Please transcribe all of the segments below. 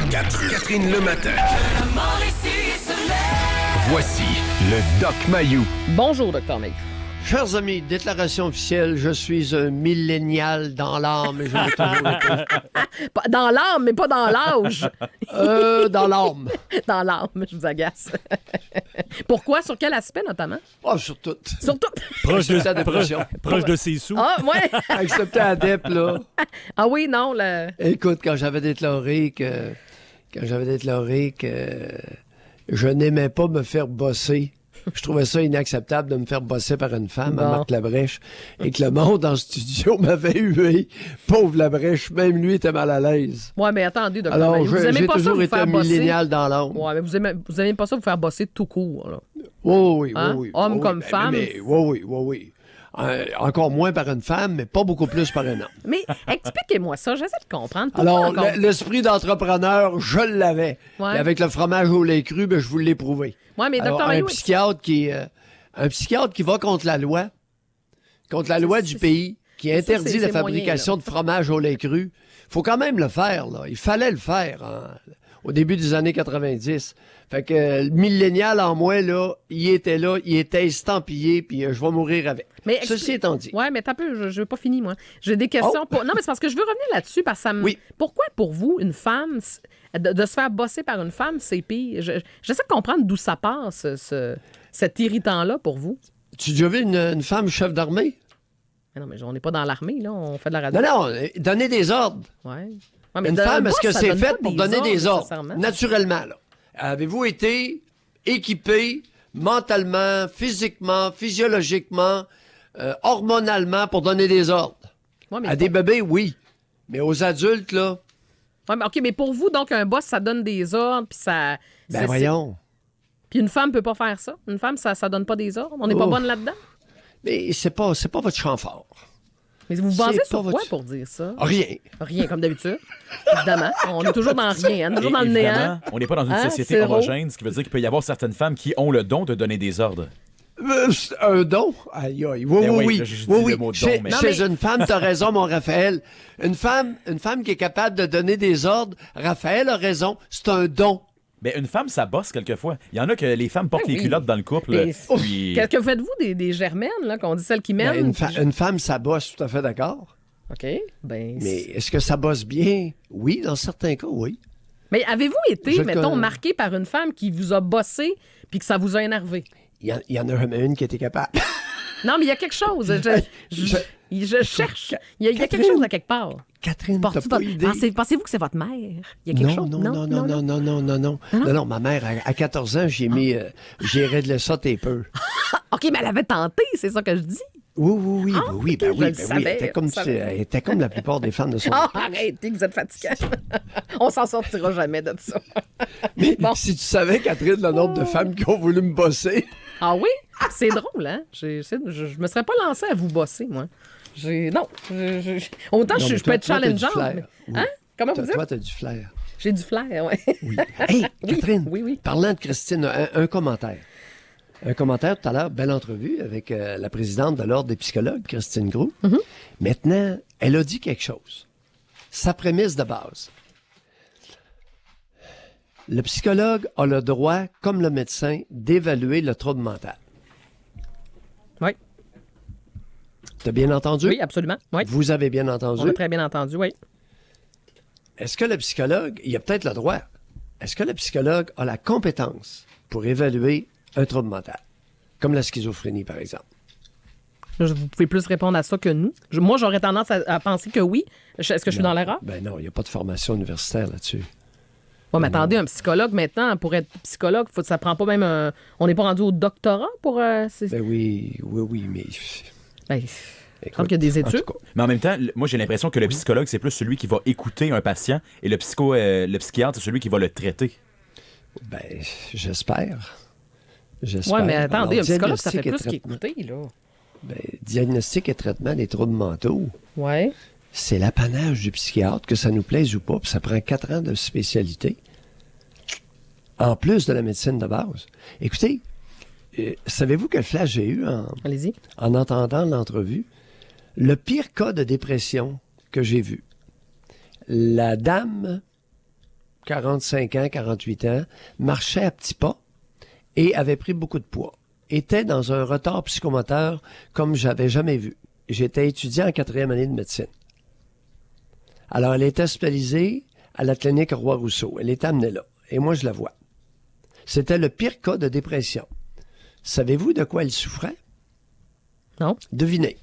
Catherine le matin. Voici le Doc Mayou. Bonjour, Dr. Mayou. Chers amis, déclaration officielle, je suis un millénial dans l'âme et je l'ai toujours été. Dans l'âme, mais pas dans l'âge. Dans l'âme. Dans l'âme, je vous agace. Pourquoi? Sur quel aspect, notamment? Oh, sur tout. Sur tout. Proche de sa dépression. Proche de ses sous. Ah, ouais. Excepté Adep, là. Ah oui, non, Écoute, quand j'avais déclaré que je n'aimais pas me faire bosser, je trouvais ça inacceptable de me faire bosser par une femme, à Marc Labrèche, et que le monde en studio m'avait hué. Pauvre Labrèche, même lui était mal à l'aise. Ouais, mais attendez, Dr. Alors, Mayou, vous aimez j'ai pas ça toujours vous été faire un bosser? millénial dans l'âme. Ouais, mais vous aimez pas ça vous faire bosser tout court, là. Oui. Homme comme oui, femme. Oui. Encore moins par une femme, mais pas beaucoup plus par un homme. Mais expliquez-moi ça, j'essaie de comprendre. Pourquoi Alors, l'esprit d'entrepreneur, je l'avais. Ouais. Et avec le fromage au lait cru, ben, je vous l'ai prouvé. Ouais, mais Alors, Dr. Mayou, un psychiatre qui va contre la loi du pays, qui interdit la fabrication de fromage au lait cru, faut quand même le faire, là. Il fallait le faire au début des années 90. Fait que le millénial en moi, là, il était estampillé, puis je vais mourir avec. Mais Ceci étant dit. Ouais, mais t'as peu, je veux pas finir, moi. J'ai des questions. Non, mais c'est parce que je veux revenir là-dessus, parce que ça me. Oui. Pourquoi, pour vous, une femme, de se faire bosser par une femme, c'est pire? J'essaie de comprendre d'où ça passe, cet irritant-là, pour vous. Tu as déjà vu une femme chef d'armée? Mais non, mais on n'est pas dans l'armée, là. On fait de la radio. Non, donner des ordres. Ouais. Ouais, mais Une femme, est-ce que ça c'est donne fait pas pour donner des ordres? nécessairement. Naturellement, là. Avez-vous été équipé mentalement, physiquement, physiologiquement, hormonalement pour donner des ordres? Ouais, mais À des bébés, oui. Mais aux adultes, là, Ouais, mais OK, mais pour vous, donc, un boss, ça donne des ordres, puis ça. voyons. Puis une femme peut pas faire ça. Une femme, ça donne pas des ordres. On n'est pas Ouf. bonne là-dedans. Mais c'est pas votre champ fort. Mais vous C'est basez pas sur quoi votre- pour dire ça? Rien. Rien, comme d'habitude. Évidemment. On est toujours dans rien, hein, toujours dans le néant. Évidemment, on n'est pas dans une Hein, société zéro. homogène, ce qui veut dire qu'il peut y avoir certaines femmes qui ont le don de donner des ordres. Un don? Aïe, aïe. Oui, Ben oui, oui. là, j'ai dit Oui, le mot don, Chez, mais- chez une femme, t'as raison, mon Raphaël. Une femme qui est capable de donner des ordres, Raphaël a raison, c'est un don. Ben, une femme, ça bosse quelquefois. Il y en a que les femmes portent Ben les oui. culottes dans le couple. Mais Puis... que faites-vous des germaines, là, qu'on dit celles qui Ben, mènent? une femme, ça bosse, tout à fait d'accord. OK. Ben, Mais est-ce que ça bosse bien? Oui, dans certains cas, oui. Mais avez-vous été, Je le mettons, connais. marqué par une femme qui vous a bossé puis que ça vous a énervé? Il y en a jamais une qui était capable. Non, mais il y a quelque chose. Je cherche. Il y a quelque Catherine. chose à quelque part. Catherine, t'as Portes-tu pas votre- idée? Pensez-vous que c'est votre mère? Il y a quelque chose? Non, ma mère, à 14 ans, j'ai réglé ça tes peu. OK, mais elle avait tenté, c'est ça que je dis. Oui, Ah, oui. ok, je le Elle savais, était comme, je savais. elle était comme la plupart des femmes de son Oh, arrêtez, vous êtes fatigués. On s'en sortira jamais de ça. Mais Bon. si tu savais, Catherine, le nombre de femmes qui ont voulu me bosser. Ah oui? C'est drôle, hein? Je me serais pas lancé à vous bosser, moi. Non. Autant Non, je mais peux être toi, t'as du challengeante. flair. mais- Oui. Hein? Comment vous dites? Toi, t'as du flair. J'ai du flair, oui. Oui. Hey, Catherine, oui. parlant de Christine, un commentaire. Un commentaire tout à l'heure, belle entrevue avec la présidente de l'Ordre des psychologues, Christine Groux. Mm-hmm. Maintenant, elle a dit quelque chose. Sa prémisse de base. Le psychologue a le droit, comme le médecin, d'évaluer le trouble mental. Oui. T'as bien entendu? Oui, absolument. Oui. Vous avez bien entendu? On a très bien entendu, oui. Est-ce que le psychologue, il a peut-être le droit, est-ce que le psychologue a la compétence pour évaluer un trouble mental? Comme la schizophrénie, par exemple. Vous pouvez plus répondre à ça que nous. Moi, j'aurais tendance à penser que oui. Est-ce que je suis dans l'erreur? Ben non, il n'y a pas de formation universitaire là-dessus. Ouais, mais attendez, un psychologue, maintenant, pour être psychologue, ça prend pas même un... On n'est pas rendu au doctorat pour... Ben oui, mais... Ben, il semble qu'il y a des en tout études. cas, Mais en même temps, moi, j'ai l'impression que le psychologue, c'est plus celui qui va écouter un patient et le psychiatre, c'est celui qui va le traiter. ben, j'espère. Oui, mais attendez, un Alors, psychologue, ça fait diagnostic et plus traitement. qu'écouter, là. Ben, diagnostic et traitement des troubles mentaux, Ouais. c'est l'apanage du psychiatre, que ça nous plaise ou pas, puis ça prend 4 ans de spécialité, en plus de la médecine de base. Écoutez, savez-vous quel flash j'ai eu Allez-y. en entendant l'entrevue? Le pire cas de dépression que j'ai vu. La dame 45 ans, 48 ans, marchait à petits pas et avait pris beaucoup de poids. Était dans un retard psychomoteur comme j'avais jamais vu. J'étais étudiant en 4e année de médecine. Alors, elle était hospitalisée à la clinique Roi-Rousseau. Elle était amenée là. Et moi, je la vois. C'était le pire cas de dépression. Savez-vous de quoi elle souffrait? Non. Devinez.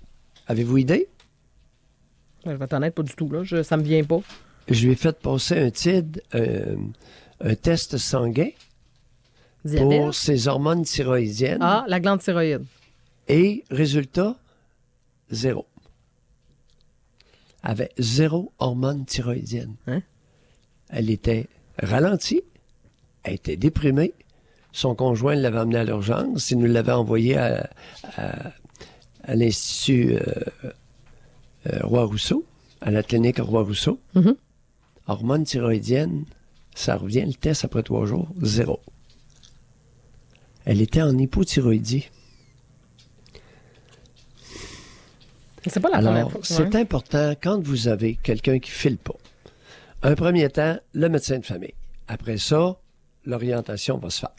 Avez-vous idée? Je vais être honnête, pas du tout. Là. Ça me vient pas. Je lui ai fait passer un TID, un test sanguin Diabète? pour ses hormones thyroïdiennes. Ah, la glande thyroïde. Et résultat, 0. Avait 0 hormone thyroïdienne. Hein? Elle était ralentie, elle était déprimée. Son conjoint l'avait amenée à l'urgence. Il nous l'avait envoyée à l'Institut Roi-Rousseau, à la clinique Roi-Rousseau. Mhm. Hormone thyroïdienne, ça revient, le test après 3 jours, 0. Elle était en hypothyroïdie. C'est pas la première Alors, fois. c'est important quand vous avez quelqu'un qui file pas. Un premier temps, le médecin de famille. Après ça, l'orientation va se faire.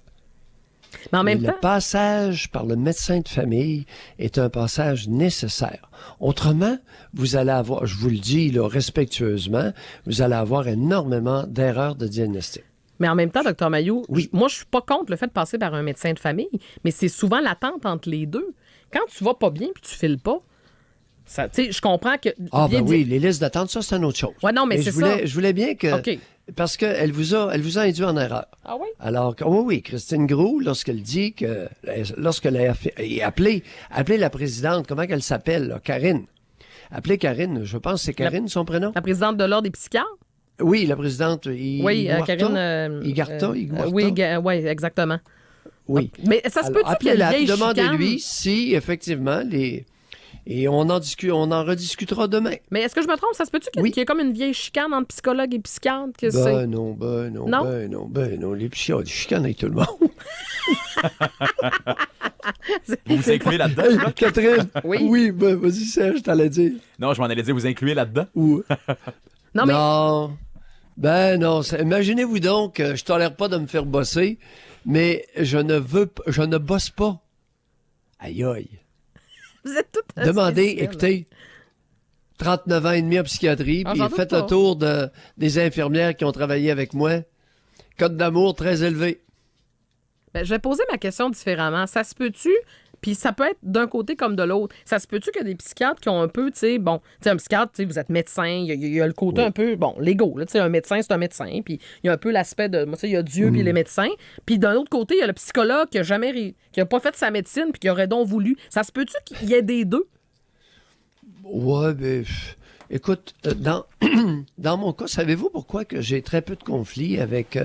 Mais en même Mais temps, le passage par le médecin de famille est un passage nécessaire. Autrement, vous allez avoir, je vous le dis là, respectueusement, vous allez avoir énormément d'erreurs de diagnostic. Dr. Mailloux, Oui. moi, je suis pas contre le fait de passer par un médecin de famille, mais c'est souvent l'attente entre les deux. Quand tu vas pas bien puis tu files pas, ça, tu sais, je comprends que... Ah bien ben dit- oui, les listes d'attente, ça, c'est une autre chose. Ouais, non, mais c'est ça. Je voulais bien que... OK. Parce qu'elle vous a induit en erreur. Ah oui? Alors, oui, Christine Groux, lorsqu'elle dit que, lorsqu'elle a appelé la présidente, comment qu'elle s'appelle, là, Karine. Appelez Karine, je pense que c'est Karine, son prénom? La présidente de l'Ordre des psychiatres? Oui, la présidente Oui, Karine... Iguarta. oui, exactement. Oui. Mais ça se Alors, peut-tu qu'il y ait une appelez-la, vieille chicane? demandez-lui si, effectivement, et on en rediscutera demain. Mais est-ce que je me trompe? Ça se peut-tu qu'il y ait comme une vieille chicane entre psychologue et psychiatre? Que Ben non. Les psychiatres, ils chicanent avec tout le monde. Vous vous incluez là-dedans? Catherine, Oui. ben, vas-y Serge, t'allais dire. Non, je m'en allais dire, vous incluez là-dedans? Ou... Non, mais... Non. Ben non. Imaginez-vous donc, je tolère pas de me faire bosser, mais je ne bosse pas. Aïe aïe. Vous êtes tout Demandez, spécial. écoutez, 39 ans et demi en psychiatrie, Ah, puis j'en doute faites pas. le tour des infirmières qui ont travaillé avec moi. Code d'amour très élevé. Ben, je vais poser ma question différemment. Ça se peut-tu, puis ça peut être d'un côté comme de l'autre, ça se peut-tu qu'il y a des psychiatres qui ont un peu, tu sais, bon, tu sais, un psychiatre, tu sais, vous êtes médecin, il y a le côté un peu, bon, l'ego, là, tu sais, un médecin, c'est un médecin, puis il y a un peu l'aspect de, moi, tu sais, il y a Dieu puis les médecins, puis d'un autre côté, il y a le psychologue qui a jamais, qui a pas fait sa médecine, puis qui aurait donc voulu. Ça se peut-tu qu'il y ait des deux? Ouais, ben, écoute, dans mon cas, savez-vous pourquoi que j'ai très peu de conflits avec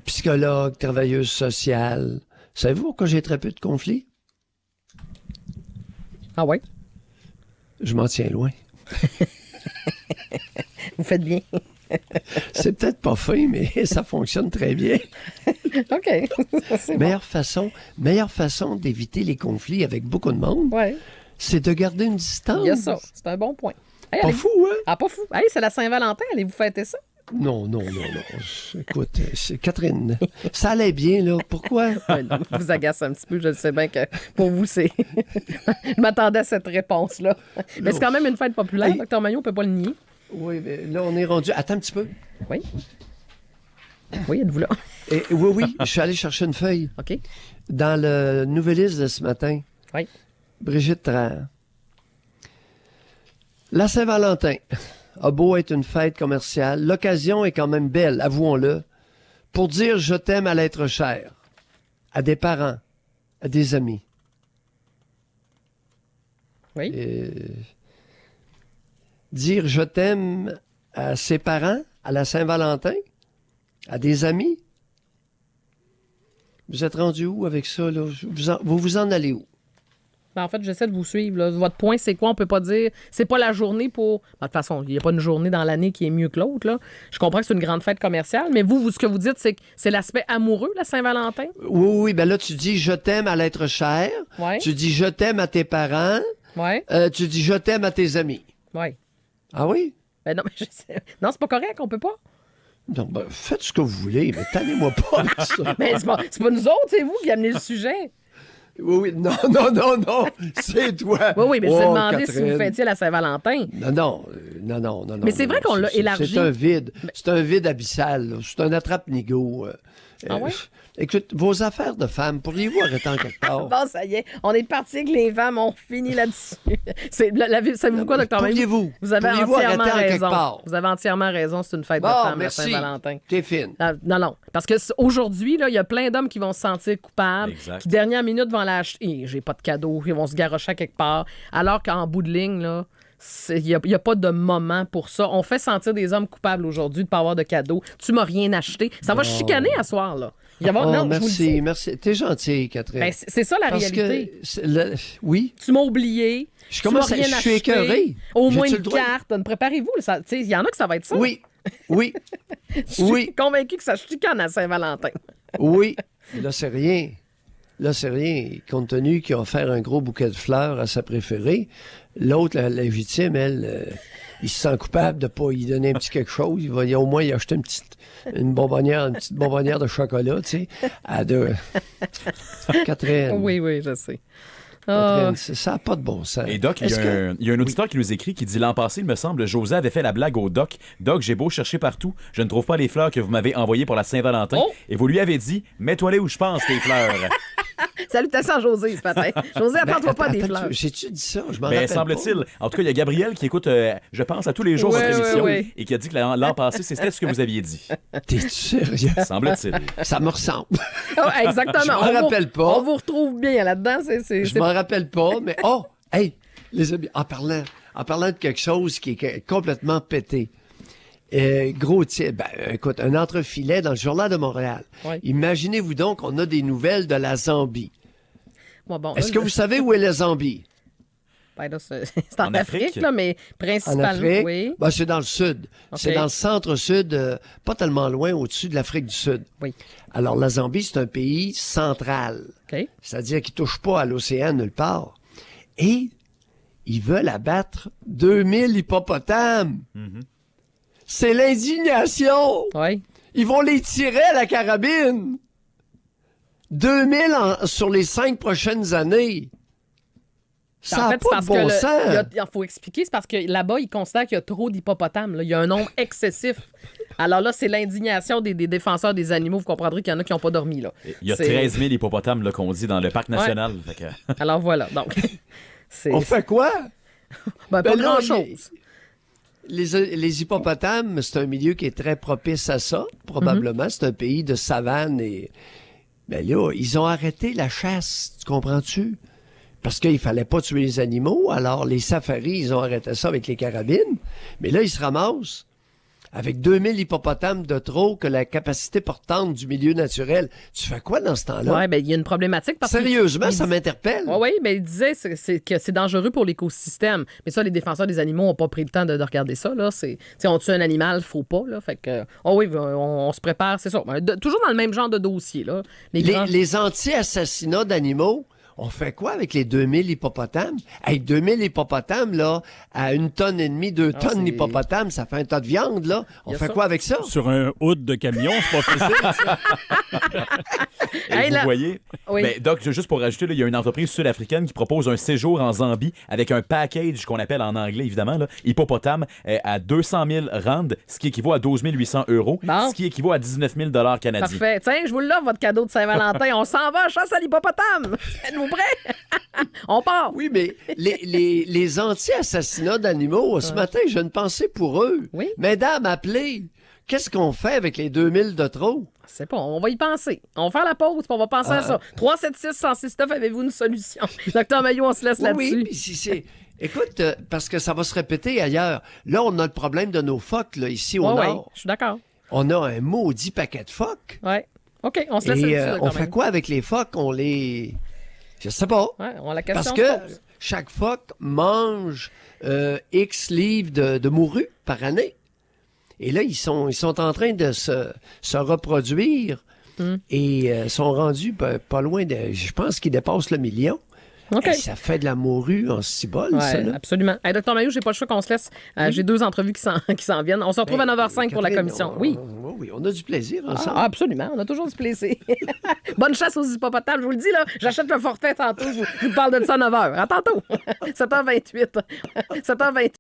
psychologue, travailleuse sociale? Savez-vous pourquoi j'ai très peu de conflits? Ah ouais? Je m'en tiens loin. Vous faites bien. C'est peut-être pas fin, mais ça fonctionne très bien. OK. C'est bon. Meilleure façon d'éviter les conflits avec beaucoup de monde, Ouais. c'est de garder une distance. Il y a ça. C'est un bon point. Hey, Pas allez-vous- fou, hein? Ah, pas fou. Hey, c'est la Saint-Valentin. Allez-vous fêter ça? Non. Écoute, Catherine, ça allait bien, là. Pourquoi? Ouais, je vous agace un petit peu. Je sais bien que pour vous, c'est. Je m'attendais à cette réponse-là. Mais c'est quand même une fête populaire. Hey. Dr. Maillot, on peut pas le nier. Oui, mais là, on est rendu... Attends un petit peu. Oui. Oui, êtes-vous là? Oui, je suis allé chercher une feuille. OK. Dans le Nouvelliste de ce matin, Oui. Brigitte Trahan. La Saint-Valentin a beau être une fête commerciale, l'occasion est quand même belle, avouons-le, pour dire je t'aime à l'être cher, à des parents, à des amis. Oui. Dire je t'aime à ses parents, à la Saint-Valentin, à des amis. Vous êtes rendu où avec ça, là? Vous vous en allez où? Ben, en fait, j'essaie de vous suivre. Là. Votre point, c'est quoi? On peut pas dire. C'est pas la journée pour. Ben, de toute façon, il n'y a pas une journée dans l'année qui est mieux que l'autre. Là. Je comprends que c'est une grande fête commerciale, mais vous, ce que vous dites, c'est que c'est l'aspect amoureux, la Saint-Valentin? Oui, ben là, tu dis je t'aime à l'être cher. Ouais. Tu dis je t'aime à tes parents. Oui. Tu dis je t'aime à tes amis. Oui. Ah oui? Ben non, mais je sais. Non, c'est pas correct, on peut pas. Non, ben, faites ce que vous voulez, mais tannez-moi pas avec ça. Mais c'est pas nous autres, c'est vous qui amenez le sujet. Oui, non, c'est toi. Oui, mais je vous ai Oh, demandé si vous Catherine. fêtiez la Saint-Valentin. Non. Mais c'est vrai qu'on l'a élargi. C'est un vide. C'est un vide abyssal. Là. C'est un attrape-nigo. Ah ouais? Écoute, vos affaires de femmes, pourriez-vous arrêter en quelque part? Bon, ça y est, on est parti avec les femmes, on finit là-dessus. Savez-vous quoi, docteur Mayou? Pourriez-vous? Vous avez Pourriez-vous entièrement arrêter en quelque raison. part? Vous avez entièrement raison, c'est une fête de Bon, femmes, merci. la Saint-Valentin. T'es fine. Non. Parce que aujourd'hui, il y a plein d'hommes qui vont se sentir coupables, Exact. qui, dernière minute, vont l'acheter. J'ai pas de cadeau, ils vont se garocher à quelque part. Alors qu'en bout de ligne, là, il n'y a pas de moment pour ça. On fait sentir des hommes coupables aujourd'hui de ne pas avoir de cadeau. Tu m'as rien acheté. Ça va chicaner à soir, là. Non, je vous le dis. Merci. T'es gentille, Catherine. Ben, c'est ça la Parce réalité. oui. Tu m'as oublié. Je tu commence m'as rien je suis acheté. écœuré. Au moins J'ai-tu une le droit? carte. Préparez-vous. Il y en a que ça va être ça. Oui. Je suis convaincu que ça chicane à Saint-Valentin. Oui. Là, c'est rien. Compte tenu qu'il a offert un gros bouquet de fleurs à sa préférée, l'autre, la légitime, elle, il se sent coupable de ne pas y donner un petit quelque chose. Il va au moins y acheter une petite bonbonnière de chocolat, tu sais, à deux. Catherine. Oui, je sais. Catherine, ça n'a pas de bon sens. Et Doc, il y a un auditeur qui nous écrit qui dit l'an passé, il me semble, José avait fait la blague au Doc. Doc, j'ai beau chercher partout, je ne trouve pas les fleurs que vous m'avez envoyées pour la Saint-Valentin. Oh! Et vous lui avez dit, mets-toi les où je pense, tes fleurs. Salutations à José ce matin. José, attends-toi pas des fleurs. J'ai-tu dit ça? Je m'en Ben, rappelle semble-t-il. pas. En tout cas, il y a Gabriel qui écoute, je pense, à tous les jours Ouais, votre émission ouais. et qui a dit que l'an passé, c'était ce que vous aviez dit. T'es-tu sérieux? Semble-t-il. Ça me ressemble. Ah, exactement. Je m'en rappelle pas. On vous retrouve bien là-dedans. Je m'en rappelle pas, mais hey, les amis, en parlant de quelque chose qui est complètement pété. Gros titre, écoute, un entrefilet dans le Journal de Montréal. Ouais. Imaginez-vous donc qu'on a des nouvelles de la Zambie. Bon, Est-ce que vous savez où est la Zambie? Ben là, c'est en En Afrique, Afrique? là, mais En principalement, Afrique? oui. Ben, c'est dans le sud. OK. C'est dans le centre-sud, pas tellement loin au-dessus de l'Afrique du Sud. Oui. Alors, la Zambie, c'est un pays central. OK. C'est-à-dire qu'il ne touche pas à l'océan nulle part. Et ils veulent abattre 2000 hippopotames. C'est l'indignation. Oui. Ils vont les tirer à la carabine. 2000 sur les 5 prochaines années. Ça En n'a fait, c'est pas parce de bon que sens. il faut expliquer, c'est parce que là-bas, ils considèrent qu'il y a trop d'hippopotames. Là. Il y a un nombre excessif. Alors là, c'est l'indignation des défenseurs des animaux. Vous comprendrez qu'il y en a qui n'ont pas dormi. Là. Il y a C'est- 13 000 hippopotames là, qu'on dit dans le parc national. Fait que- Alors voilà. Donc, On fait quoi? pas Ben là, grand-chose. Les hippopotames, c'est un milieu qui est très propice à ça, probablement. C'est un pays de savane et... Ben là, ils ont arrêté la chasse, tu comprends-tu? Parce qu'il fallait pas tuer les animaux, alors les safaris, ils ont arrêté ça avec les carabines. Mais là, ils se ramassent avec 2000 hippopotames de trop que la capacité portante du milieu naturel. Tu fais quoi dans ce temps-là? Oui, il y a une problématique parce que. Sérieusement, ça m'interpelle. Oui, mais il disait que c'est dangereux pour l'écosystème. Mais ça, les défenseurs des animaux n'ont pas pris le temps de regarder ça. Là. On tue un animal, faut pas. Là. Fait que, on se prépare, c'est ça. Toujours dans le même genre de dossier. Là. Les anti-assassinats d'animaux, on fait quoi avec les 2000 hippopotames? Avec 2000 hippopotames, là, à 1,5 tonne, 2 tonnes c'est- d'hippopotames, ça fait un tas de viande, là. On Y a fait ça. quoi avec ça? Sur un hood de camion, c'est pas facile, ça. Et Hey, vous là- voyez, Oui. ben, Doc, juste pour rajouter, là, il y a une entreprise sud-africaine qui propose un séjour en Zambie avec un package qu'on appelle en anglais, évidemment, là, hippopotame, à 200 000 rand, ce qui équivaut à 12 800 €, Bon. ce qui équivaut à 19 000 canadiens. Parfait. Tiens, je vous l'offre, votre cadeau de Saint-Valentin. On s'en va, chasse à l'hippopotame. Êtes-vous prêts? On part. Oui, mais les anti-assassinats d'animaux, ce matin, j'ai une pensée pour eux. Oui. Mesdames, appelez. Qu'est-ce qu'on fait avec les 2000 de trop? C'est pas, on va y penser. On va faire la pause, puis on va penser à ça. 376-169, avez-vous une solution? Docteur Maillot, on se laisse là-dessus. Oui, puis si c'est... Écoute, parce que ça va se répéter ailleurs. Là, on a le problème de nos phoques, là, ici au Ouais, nord. je suis d'accord. On a un maudit paquet de phoques. Ouais. OK, on se laisse Et là-dessus. on fait quoi avec les phoques? On les... Je sais pas. Ouais, on la question Parce se que pose. chaque phoque mange X livres de morue par année. Et là, ils sont en train de se reproduire et sont rendus pas loin de... Je pense qu'ils dépassent le million. OK. Hey, ça fait de la morue en cibole, ça, Ouais, là. absolument. Hey, Dr. Maillot, j'ai pas le choix qu'on se laisse. J'ai 2 entrevues qui s'en viennent. On se retrouve à 9h05 pour la Catherine, commission. Oui. Oui, on a du plaisir ensemble. Ah, absolument. On a toujours du plaisir. Bonne chasse aux hippopotames. Je vous le dis, là, j'achète le forfait tantôt. Je vous parle de ça à 9h. À tantôt. 7h28. 7h28.